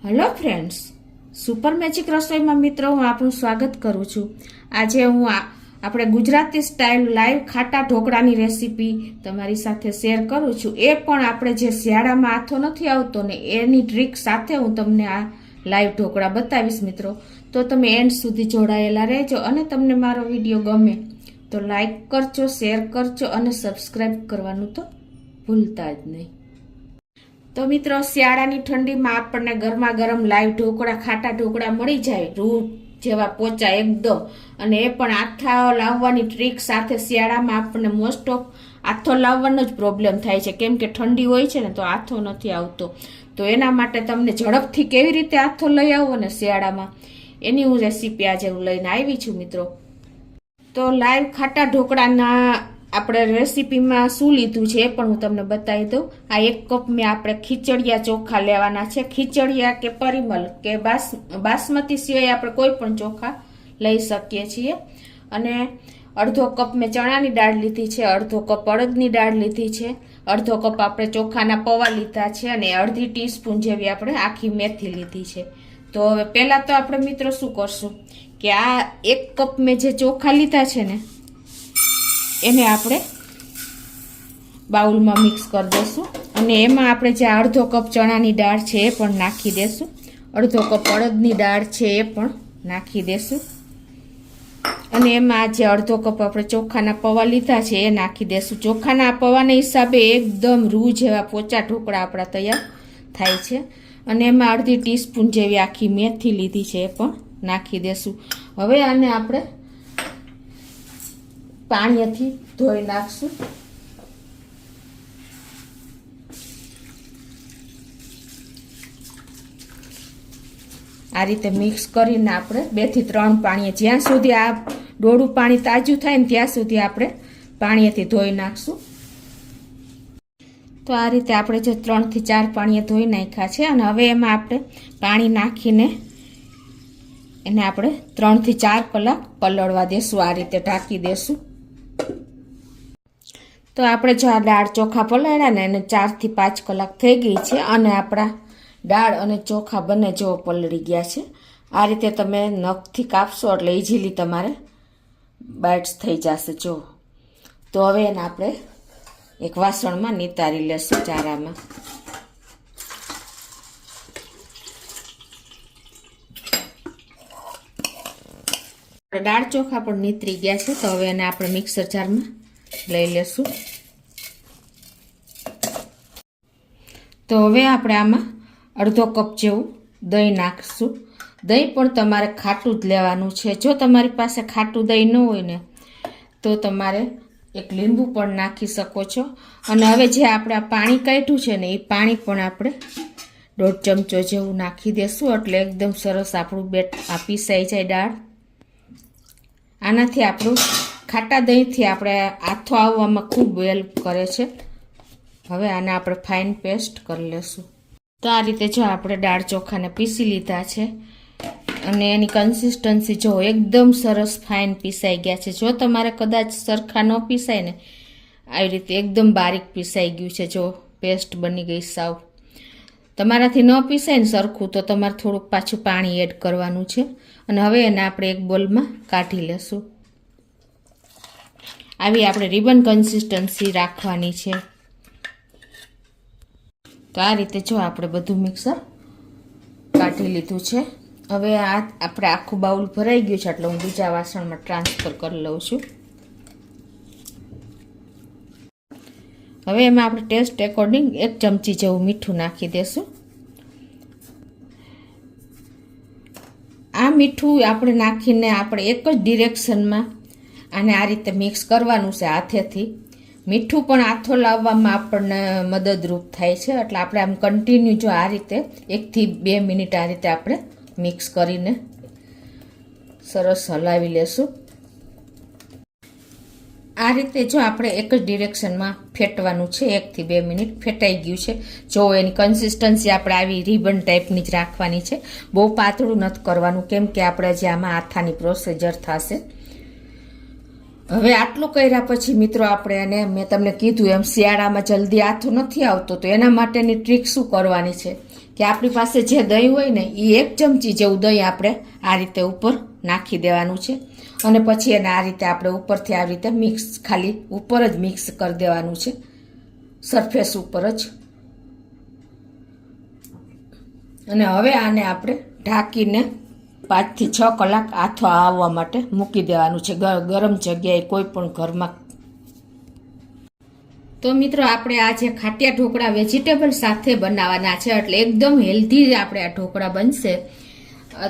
Hello friends, super magic રસોઈમાં મિત્રો હું આપનું સ્વાગત કરું છું। આજે હું આપણે ગુજરાતી સ્ટાઇલ લાઈવ ખાટા ઢોકળાની રેસીપી તમારી સાથે શેર કરું છું। એ પણ આપણે જે શિયાળામાં આથો નથી આવતો ને એની ટ્રીક સાથે હું તમને આ લાઈવ ઢોકળા બતાવીશ મિત્રો। તો તમે એન્ડ સુધી જોડાયેલા રહેજો અને તમને મારો વિડીયો ગમે તો લાઈક કરજો, શેર કરજો અને સબસ્ક્રાઈબ કરવાનું તો ભૂલતા જ નહીં। તો મિત્રો, શિયાળાની ઠંડીમાં આપણને ગરમા ગરમ લાઈવ ઢોકળા, ખાટા ઢોકળા મળી જાય, રૂ જેવા પોચા એકદમ, અને એ પણ આથા લાવવાની ટ્રીક સાથે। શિયાળામાં આપણને મોસ્ટ ઓફ આથો લાવવાનો જ પ્રોબ્લેમ થાય છે, કેમ કે ઠંડી હોય છે ને તો આથો નથી આવતો। તો એના માટે તમને ઝડપથી કેવી રીતે આથો લઈ આવો ને શિયાળામાં, એની હું રેસીપી આજે લઈને આવી છું મિત્રો। તો લાઈવ ખાટા ઢોકળાના આપણે રેસીપીમાં શું લીધું છે એ પણ હું તમને બતાવી દઉં। આ 1 કપ મેં આપણે ખીચડિયા ચોખા લેવાના છે। ખીચડિયા કે પરિમલ કે બાસમતી સિવાય આપણે કોઈ પણ ચોખા લઈ શકીએ છીએ। અને અડધો કપ મેં ચણાની દાળ લીધી છે, અડધો કપ અડદની દાળ લીધી છે, અડધો કપ આપણે ચોખાના પૌવા લીધા છે, અને અડધી ટીસ્પૂન જેવી આપણે આખી મેથી લીધી છે। તો હવે પહેલા તો આપણે મિત્રો શું કરશું કે આ 1 કપ મેં જે ચોખા લીધા છે ને એને આપણે બાઉલમાં મિક્સ કરી દઈશું, અને એમાં આપણે જે અડધો કપ ચણાની દાળ છે એ પણ નાખી દેશું, અડધો કપ અડદની દાળ છે એ પણ નાખી દેશું, અને એમાં જે અડધો કપ આપણે ચોખાના પૌવા લીધા છે એ નાખી દેશું। ચોખાના પૌવાના હિસાબે એકદમ રૂ જેવા પોચા ઢોકળા આપણા તૈયાર થાય છે। અને એમાં અડધી ટીસ્પૂન જેવી આખી મેથી લીધી છે એ પણ નાખી દેશું। હવે આને આપણે પાણીથી ધોઈ નાખશું। આ રીતે મિક્સ કરીને આપણે 2 થી 3 પાણીએ, જ્યાં સુધી આ ડોળું પાણી તાજું થાય ને ત્યાં સુધી આપણે પાણીથી ધોઈ નાખશું। તો આ રીતે આપણે જે 3 થી 4 પાણીએ ધોઈ નાખ્યા છે, અને હવે એમાં આપણે પાણી નાખીને એને આપણે 3 થી 4 કલાક પલળવા દેશું। આ રીતે ઢાંકી દેશું। તો આપણે જો આ દાળ ચોખા પલાળ્યા ને એને 4 થી 5 કલાક થઈ ગઈ છે, અને આપણા દાળ અને ચોખા બંને જો પલળી ગયા છે। આ રીતે તમે નખથી કાપશો એટલે ઇઝીલી તમારે બાઇટ્સ થઈ જશે જો। તો હવે એને આપણે એક વાસણમાં નિતારી લેશું ચારામાં। દાળ ચોખા પણ નીતરી ગયા છે, તો હવે એને આપણે મિક્સર જારમાં લઈ લેશું। તો હવે આપણે આમાં અડધો કપ જેવું દહીં નાખશું। દહીં પણ તમારે ખાટું જ લેવાનું છે। જો તમારી પાસે ખાટું દહીં ન હોય ને તો તમારે એક લીંબુ પણ નાખી શકો છો। અને હવે જે આપણે આ પાણી કાઢ્યું છે ને એ પાણી પણ આપણે 1/2 ચમચો જેવું નાખી દેશું, એટલે એકદમ સરસ આપણું બેટ પીસાઈ જાય દાળ। આનાથી આપણું ખાટા દહીંથી આપણે આથો આવવામાં ખૂબ હેલ્પ કરે છે। હવે આને આપણે ફાઇન પેસ્ટ કરી લેશું। તો આ રીતે જો આપણે દાળ ચોખાને પીસી લીધા છે, અને એની કન્સિસ્ટન્સી જો એકદમ સરસ ફાઇન પીસાઈ ગયા છે। જો તમારે કદાચ સરખા ન પીસાય ને, આવી રીતે એકદમ બારીક પીસાઈ ગયું છે, જો પેસ્ટ બની ગઈ સાવ। તમારાથી ન પીસાય ને સરખું તો તમારે થોડુંક પાછું પાણી એડ કરવાનું છે। અને હવે એને આપણે એક બોલમાં કાઢી લેશું। આવી આપણે રિબન કન્સિસ્ટન્સી રાખવાની છે। તો આ રીતે જો આપણે બધું મિક્સર કાઢી લીધું છે। હવે આ આપણે આખું બાઉલ ભરાઈ ગયું છે, એટલે હું બીજા વાસણમાં ટ્રાન્સફર કરી લઉં છું। હવે એમાં આપણે ટેસ્ટ એકોર્ડિંગ 1 ચમચી જેવું મીઠું નાખી દેશું। આ મીઠું આપણે નાખીને આપણે એક જ ડિરેક્શનમાં આને આ રીતે મિક્સ કરવાનું છે હાથેથી। મીઠું પણ આથો લાવવામાં આપણને મદદરૂપ થાય છે, એટલે આપણે આમ કન્ટિન્યુ જો આ રીતે 1 થી 2 મિનિટ આ રીતે આપણે મિક્સ કરીને સરસ હલાવી લેશું। આ રીતે જો આપણે એક જ ડિરેક્શનમાં ફેટવાનું છે 1 થી 2 મિનિટ। ફેટાઈ ગયું છે જો, એની કન્સિસ્ટન્સી આપણે આવી રિબન ટાઈપની જ રાખવાની છે, બહુ પાતળું નથી કરવાનું, કેમ કે આપણે જે આમાં આથાની પ્રોસીજર થશે। હવે આટલું કર્યા પછી મિત્રો આપણે એને, મેં તમને કીધું એમ, શિયાળામાં જલ્દી આથો નથી આવતો, તો એના માટેની ટ્રીક શું કરવાની છે કે આપણી પાસે જે દહીં હોય ને એ 1 ચમચી જેવું દહીં આપણે આ રીતે ઉપર નાખી દેવાનું છે અને પછી એને આ રીતે આપણે ઉપરથી આવી રીતે મિક્સ, ખાલી ઉપર જ મિક્સ કરી દેવાનું છે, સરફેસ ઉપર જ. અને હવે આને આપણે ઢાંકીને 5 થી 6 કલાક આથો આવવા માટે મૂકી દેવાનું છે ગરમ જગ્યાએ, કોઈ પણ ઘરમાં. તો મિત્રો આપણે આ જે ખાટિયા ઢોકળા વેજીટેબલ સાથે બનાવવાના છે, એટલે એકદમ હેલ્ધી આપણે આ ઢોકળા બનશે.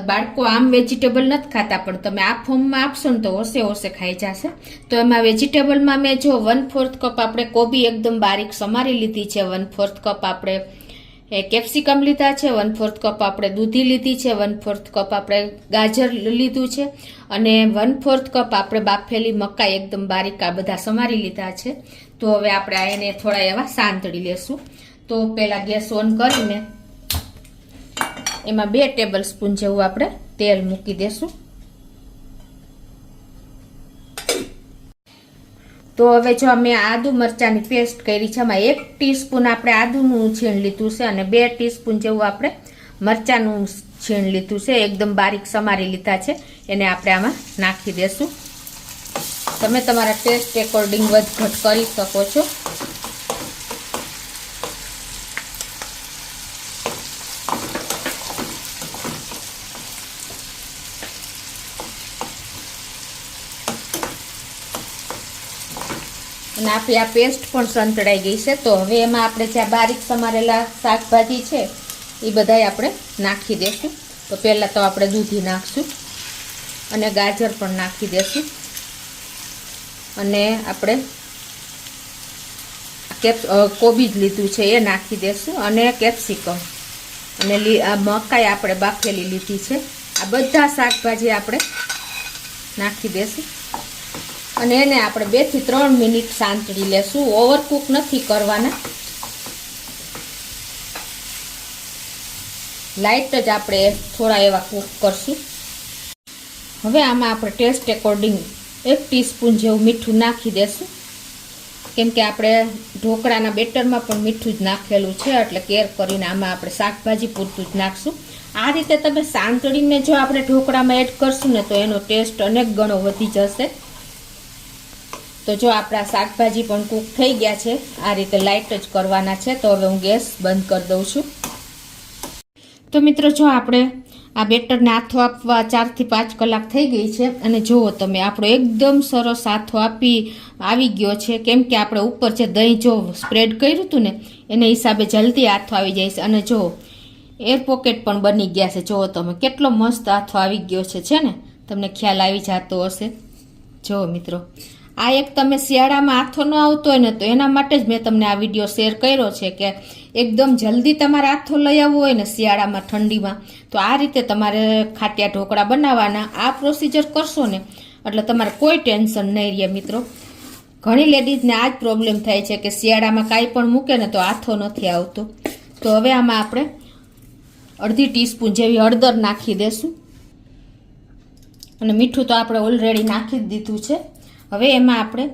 બાળકો આમ વેજીટેબલ નથી ખાતા, પણ તમે આ ફોર્મમાં આપશો ને તો ઓસે ખાઈ જશે. તો એમાં વેજીટેબલમાં મેં જો 1/4 કપ આપણે કોબી એકદમ બારીક સમારી લીધી છે, 1/4 કપ આપણે કેપ્સિકમ લીધા છે, 1/4 કપ આપણે દૂધી લીધી છે, 1/4 કપ આપણે ગાજર લીધું છે અને 1/4 કપ આપણે બાફેલી મકાઈ એકદમ બારીક આ બધા સમારી લીધા છે. તો હવે આપણે એને થોડા એવા સાંતળી લેશું. તો પહેલા ગેસ ઓન કરીને એમાં 2 ટેબલ સ્પૂન જેવું આપણે તેલ મૂકી દેશું. તો હવે જો અમે આદુ મરચાની પેસ્ટ કરી છે, એમાં 1 ટીસ્પૂન આપણે આદુનું છીણ લીધું છે અને 2 ટીસ્પૂન જેવું આપણે મરચાનું છીણ લીધું છે, એકદમ બારીક સમારી લીધા છે. એને આપણે આમાં નાખી દેશું. તમે તમારા ટેસ્ટ એકોર્ડિંગ વધઘટ કરી શકો છો. અને આપણી આ પેસ્ટ પણ સંતળાઈ ગઈ છે. તો હવે એમાં આપણે જે બારીક સમારેલા શાકભાજી છે એ બધાય આપણે નાખી દેશું. તો પહેલાં તો આપણે દૂધી નાખશું અને ગાજર પણ નાખી દેશું અને આપણે કોબી જ લીધું છે એ નાખી દેશું અને કેપ્સિકમ અને આ મકાઈ આપણે બાફેલી લીધી છે. આ બધા શાકભાજી આપણે નાખી દેશું અને એને આપણે 2 થી 3 મિનિટ સાંતળી લેશું. ઓવરકુક નથી કરવાના, લાઈટ જ આપણે થોડા એવા કુક કરશું. હવે આમાં આપણે ટેસ્ટ એકોર્ડિંગ 1 ટીસ્પૂન જેવું મીઠું નાખી દેશું, કેમ કે આપણે ઢોકળાના બેટરમાં પણ મીઠું જ નાખેલું છે, એટલે કેર કરીને આમાં આપણે શાકભાજી પૂરતું જ નાખશું. આ રીતે તમે સાંતળીને જો આપણે ઢોકળામાં એડ કરશું ને તો એનો ટેસ્ટ અનેક ગણો વધી જશે. તો જો આપણા શાકભાજી પણ કૂક થઈ ગયા છે, આ રીતે લાઇટ જ કરવાના છે. તો હવે હું ગેસ બંધ કરી દઉં છું. તો મિત્રો જો આપણે આ બેટરને આથો આપવા 4 થી 5 કલાક થઈ ગઈ છે અને જુઓ તમે આપણો એકદમ સરસ આથો આવી ગયો છે, કેમ કે આપણે ઉપર જે દહીં જો સ્પ્રેડ કર્યું હતું ને એને હિસાબે જલ્દી આથો આવી જાય છે. અને જો એર પોકેટ પણ બની ગયા છે. જુઓ તમે કેટલો મસ્ત આથો આવી ગયો છે ને, તમને ખ્યાલ આવી જતો હશે. જુઓ મિત્રો, આ એક તમે શિયાળામાં આથો ન આવતો હોય ને તો એના માટે જ મેં તમને આ વિડીયો શેર કર્યો છે કે એકદમ જલ્દી તમારે આથો લઈ આવવો હોય ને શિયાળામાં ઠંડીમાં, તો આ રીતે તમારે ખાટિયા ઢોકળા બનાવવાના. આ પ્રોસિજર કરશો ને એટલે તમારે કોઈ ટેન્શન નહીં રહે મિત્રો. ઘણી લેડીઝને આ જ પ્રોબ્લેમ થાય છે કે શિયાળામાં કાંઈ પણ મૂકે ને તો આથો નથી આવતો. તો હવે આમાં આપણે 1/2 ટીસ્પૂન જેવી હળદર નાખી દેશું અને મીઠું તો આપણે ઓલરેડી નાખી જ દીધું છે. હવે એમાં આપણે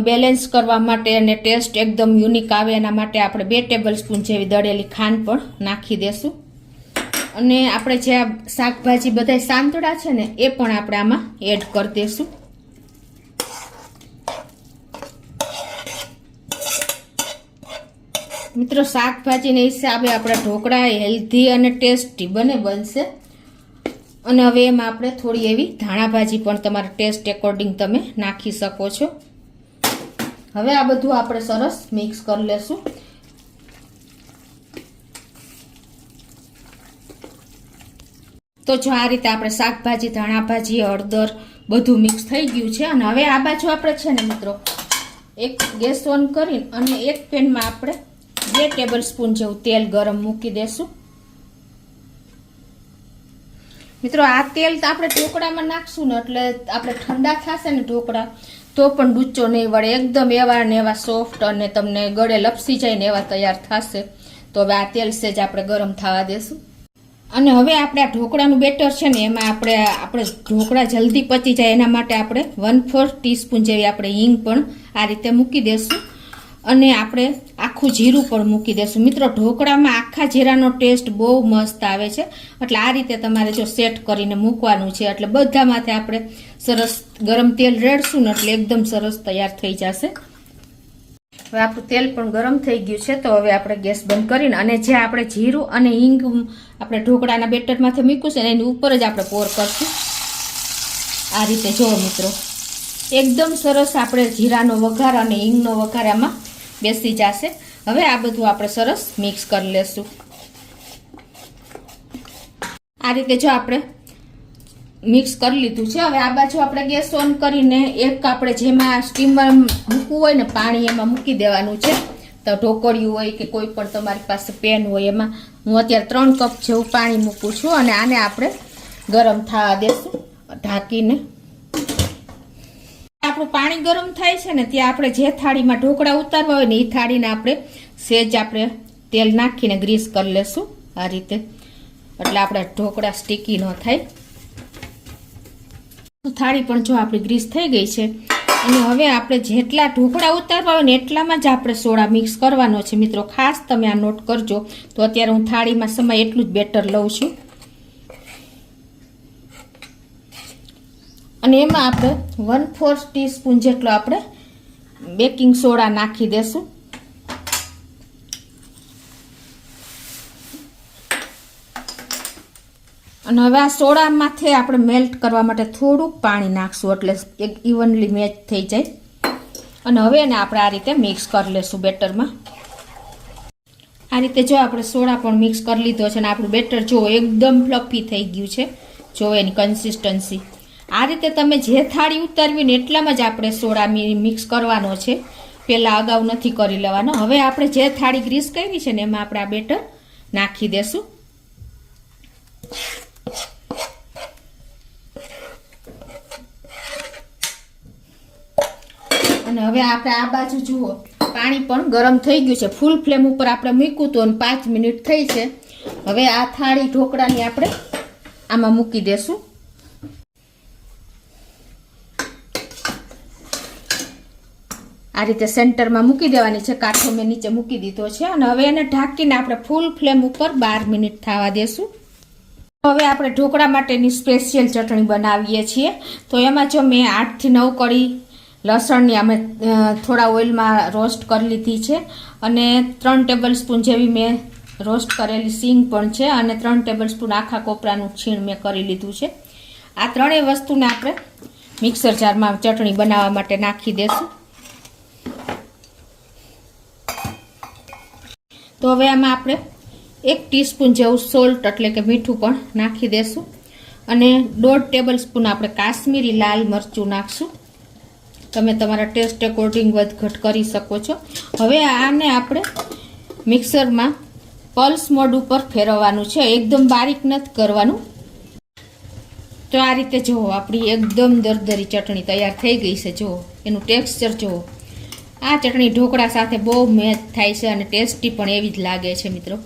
બેલેન્સ કરવા માટે અને ટેસ્ટ એકદમ યુનિક આવે એના માટે આપણે 2 ટેબલ સ્પૂન જેવી દળેલી ખાંડ પણ નાખી દેશું અને આપણે જે આ શાકભાજી બધા સાંતળા છે ને એ પણ આપણે આમાં એડ કરી દેશું. મિત્રો શાકભાજીના હિસાબે આપણા ઢોકળા હેલ્ધી અને ટેસ્ટી બનશે. અને હવે એમાં આપણે થોડી એવી ધાણાભાજી પણ તમારા ટેસ્ટ એકોર્ડિંગ તમે નાખી શકો છો. હવે આ બધું આપણે સરસ મિક્સ કરી લેશું. તો જો આ રીતે આપણે શાકભાજી, ધાણાભાજી, હળદર બધું મિક્સ થઈ ગયું છે. અને હવે આ બાજુ આપણે છે ને મિત્રો એક ગેસ ઓન કરી અને એક પેનમાં આપણે 2 ટેબલ સ્પૂન જેવું તેલ ગરમ મૂકી દેશું. મિત્રો આ તેલ તો આપણે ઢોકળામાં નાખશું ને એટલે આપણે ઠંડા થશે ને ઢોકળા તો પણ ડૂચો નહીં વળે, એકદમ એવા ને એવા સોફ્ટ અને તમને ગળે લપસી જાય ને એવા તૈયાર થશે. તો હવે આ તેલ સેજ આપણે ગરમ થવા દેશું. અને હવે આપણે આ ઢોકળાનું બેટર છે ને એમાં આપણે ઢોકળા જલ્દી પચી જાય એના માટે આપણે 1/4 ટીસ્પૂન જેવી આપણે હિંગ પણ આ રીતે મૂકી દેશું અને આપણે આખું જીરું પણ મૂકી દેશું મિત્રો. ઢોકળામાં આખા જીરાનો ટેસ્ટ બહુ મસ્ત આવે છે. એટલે આ રીતે તમારે જો સેટ કરીને મૂકવાનું છે. એટલે બધા માથે આપણે સરસ ગરમ તેલ રેડશું ને એટલે એકદમ સરસ તૈયાર થઈ જશે. હવે આપણું તેલ પણ ગરમ થઈ ગયું છે. તો હવે આપણે ગેસ બંધ કરીને અને જે આપણે જીરું અને હિંગ આપણે ઢોકળાના બેટરમાંથી મૂક્યું છે ને એની ઉપર જ આપણે પોર કરશું. આ રીતે જુઓ મિત્રો, એકદમ સરસ આપણે જીરાનો વઘાર અને હિંગનો વઘાર આમાં બેસી જશે. હવે આ બધું આપણે સરસ મિક્સ કરી લેશું. આ રીતે જો આપણે મિક્સ કરી લીધું છે. હવે આ બાજુ આપણે ગેસ ઓન કરીને એક આપણે જેમાં સ્ટીમર મૂકવું હોય ને પાણી એમાં મૂકી દેવાનું છે. તો ઢોકળિયું હોય કે કોઈ પણ તમારી પાસે પેન હોય એમાં હું અત્યારે 3 કપ જેવું પાણી મૂકું છું અને આને આપણે ગરમ થવા દેશું ઢાંકીને. આપણું પાણી ગરમ થાય છે ને ત્યાં આપણે જે થાળીમાં ઢોકળા ઉતારવા હોય ને એ થાળીને આપણે સેજ આપણે તેલ નાખીને ગ્રીસ કરી લેશું આ રીતે. એટલે આપણે ઢોકળા સ્ટીકી ન થાય. થાળી પણ જો આપણી ગ્રીસ થઈ ગઈ છે. અને હવે આપણે જેટલા ઢોકળા ઉતારવા હોય ને એટલામાં જ આપણે સોડા મિક્સ કરવાનો છે મિત્રો. ખાસ તમે આ નોટ કરજો. તો અત્યારે હું થાળીમાં સમય એટલું જ બેટર લઉં છું. અને એમાં આપણે 1/4 ટીસ્પૂન જેટલો આપણે બેકિંગ સોડા નાખી દેશું. અને હવે આ સોડામાંથી આપણે મેલ્ટ કરવા માટે થોડુંક પાણી નાખશું એટલે એક ઇવનલી મેચ થઈ જાય. અને હવે એને આપણે આ રીતે મિક્સ કરી લેશું બેટરમાં. આ રીતે જો આપણે સોડા પણ મિક્સ કરી લીધો છે અને આપણું બેટર જો એકદમ ફ્લફી થઈ ગયું છે. જો એની કન્સિસ્ટન્સી આ રીતે તમે જે થાળી ઉતારવી ને એટલામાં જ આપણે સોડા મિક્સ કરવાનો છે. પહેલાં અગાઉ નથી કરી લેવાનો. હવે આપણે જે થાળી ગ્રીસ કરી છે ને એમાં આપણે આ બેટર નાખી દેશું. અને હવે આપણે આ બાજુ જુઓ પાણી પણ ગરમ થઈ ગયું છે. ફૂલ ફ્લેમ ઉપર આપણે મૂક્યું હતું અને 5 મિનિટ થઈ છે. હવે આ થાળી ઢોકળાની આપણે આમાં મૂકી દેશું. આ રીતે સેન્ટરમાં મૂકી દેવાની છે. કાંઠો મેં નીચે મૂકી દીધો છે. અને હવે એને ઢાંકીને આપણે ફૂલ ફ્લેમ ઉપર 12 મિનિટ થવા દેશું. હવે આપણે ઢોકળા માટેની સ્પેશિયલ ચટણી બનાવીએ છીએ. તો એમાં જો મેં 8 થી 9 કળી લસણની અમે થોડા ઓઇલમાં રોસ્ટ કરી લીધી છે. અને 3 ટેબલ સ્પૂન જેવી મેં રોસ્ટ કરેલી સિંગ પણ છે. અને 3 ટેબલ સ્પૂન આખા કોપરાનું છીણ મેં કરી લીધું છે. આ ત્રણેય વસ્તુને આપણે મિક્સર જારમાં ચટણી બનાવવા માટે નાખી દેશું. તો હવે આમાં આપણે 1 ટીસ્પૂન જેવું સોલ્ટ એટલે કે મીઠું પણ નાખી દેશું. અને 1.5 ટેબલ સ્પૂન આપણે કાશ્મીરી લાલ મરચું નાખશું. તમે તમારા ટેસ્ટ એકોર્ડિંગ વધઘટ કરી શકો છો. હવે આને આપણે મિક્સરમાં પલ્સ મોડ ઉપર ફેરવવાનું છે. એકદમ બારીક નથી કરવાનું. તો આ રીતે જુઓ આપણી એકદમ દરદરી ચટણી તૈયાર થઈ ગઈ છે. જુઓ એનું ટેક્સચર જુઓ. આ ચટણી ઢોકળા સાથે બહુ મેચ થાય છે અને ટેસ્ટી પણ એવી જ લાગે છે મિત્રો.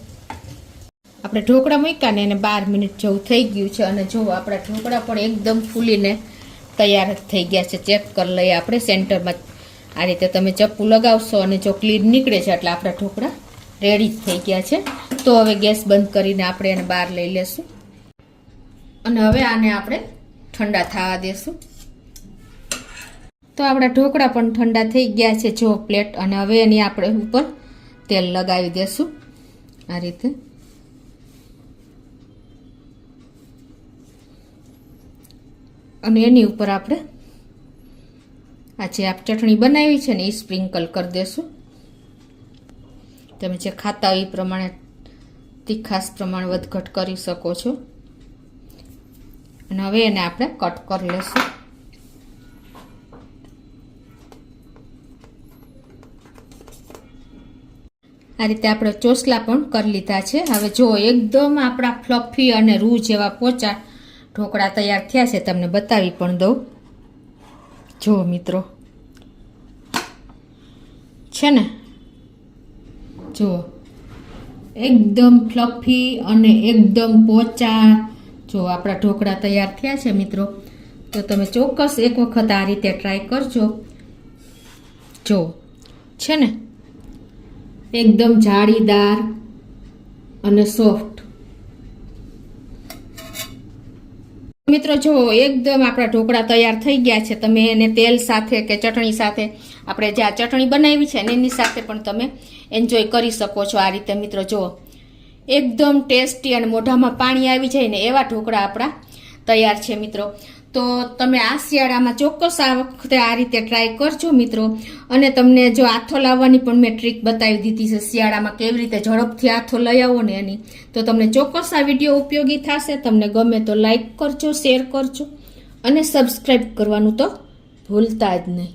આપણે ઢોકળા મૂક્યા ને એને 12 મિનિટ જેવું થઈ ગયું છે. અને જુઓ આપણા ઢોકળા પણ એકદમ ફૂલીને તૈયાર જ થઈ ગયા છે. ચેક કરી લઈએ આપણે સેન્ટરમાં. આ રીતે તમે ચપ્પુ લગાવશો અને જો ક્લીન નીકળે છે એટલે આપણા ઢોકળા રેડી જ થઈ ગયા છે. તો હવે ગેસ બંધ કરીને આપણે એને બહાર લઈ લેશું. અને હવે આને આપણે ઠંડા થવા દેશું. તો આપણા ઢોકળા પણ ઠંડા થઈ ગયા છે. જો પ્લેટ. અને હવે એની આપણે ઉપર તેલ લગાવી દેશું આ રીતે. અને એની ઉપર આપણે આ જે આપ ચટણી બનાવી છે ને એ સ્પ્રિંકલ કરી દેશું. તમે જે ખાતા હોય એ પ્રમાણે તીખાસ પ્રમાણે વધઘટ કરી શકો છો. અને હવે એને આપણે કટ કરી લેશું. આ રીતે આપણે ચોસલા પણ કરી લીધા છે. હવે જો એકદમ આપણા ફ્લફી અને રૂ જેવા પોચા ઢોકળા તૈયાર થયા છે. તમને બતાવી પણ દઉં. જો મિત્રો છે ને, જુઓ એકદમ ફ્લફી અને એકદમ પોચા જો આપણા ઢોકળા તૈયાર થયા છે મિત્રો. તો તમે ચોક્કસ એક વખત આ રીતે ટ્રાય કરજો. જો છે ને એકદમ જાળીદાર અને સોફ્ટ. મિત્રો જો એકદમ આપણા ઢોકળા તૈયાર થઈ ગયા છે. તમે એને તેલ સાથે કે ચટણી સાથે, આપણે જે આ ચટણી બનાવી છે ને એની સાથે પણ તમે એન્જોય કરી શકો છો. આ રીતે મિત્રો જુઓ એકદમ ટેસ્ટી અને મોઢામાં પાણી આવી જાય ને એવા ઢોકળા આપણા તૈયાર છે મિત્રો. તો તમે આ શિયાળામાં ચોક્કસ આ વખતે આ રીતે ટ્રાય કરજો મિત્રો. અને તમને જો આથો લાવવાની પણ મેં ટ્રીક બતાવી દીધી છે શિયાળામાં કેવી રીતે ઝડપથી આથો લઈ આવો ને એની. તો તમને ચોક્કસ આ વિડીયો ઉપયોગી થશે. તમને ગમે તો લાઈક કરજો, શેર કરજો અને સબસ્ક્રાઈબ કરવાનું તો ભૂલતા જ નહીં.